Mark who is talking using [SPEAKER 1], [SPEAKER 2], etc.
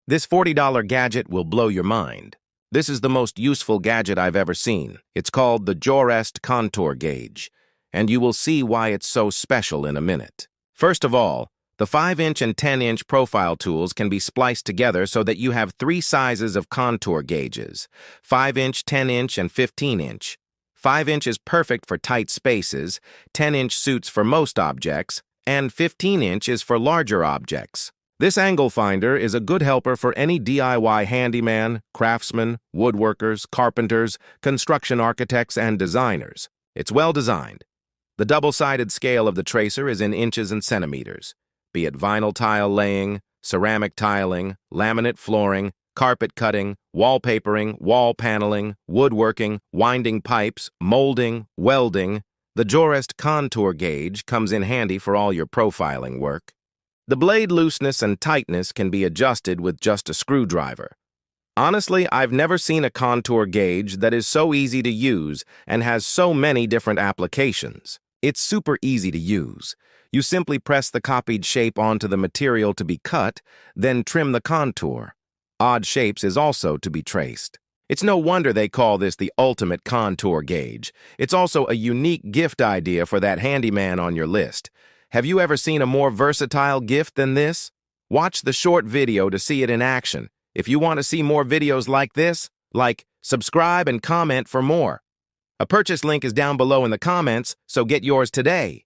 [SPEAKER 1] This $40 gadget will blow your mind. This is the most useful gadget I've ever seen. It's called the Gadget contour gauge, and you will see why it's so special in a minute. First of all, the 5-inch and 10-inch profile tools can be spliced together so that you have 3 sizes of contour gauges: 5-inch, 10-inch, and 15-inch. 5-inch is perfect for tight spaces, 10-inch suits for most objects, and 15-inch is for larger objects. This angle finder is a good helper for any DIY handyman, craftsman, woodworkers, carpenters, construction architects, and designers. It's well designed. The double-sided scale of the tracer is in inches and centimeters. Be it vinyl tile laying, ceramic tiling, laminate flooring, carpet cutting, wallpapering, wall paneling, woodworking, winding pipes, molding, welding, the Gadget contour gauge comes in handy for all your profiling work. The blade looseness and tightness can be adjusted with just a screwdriver. Honestly, I've never seen a contour gauge that is so easy to use and has so many different applications. It's super easy to use. You simply press the copied shape onto the material to be cut, then trim the contour. Odd shapes is also to be traced. It's no wonder they call this the ultimate contour gauge. It's also a unique gift idea for that handyman on your list. Have you ever seen a more versatile gift than this? Watch the short video to see it in action. If you want to see more videos like this, subscribe and comment for more. A purchase link is down below in the comments, so get yours today.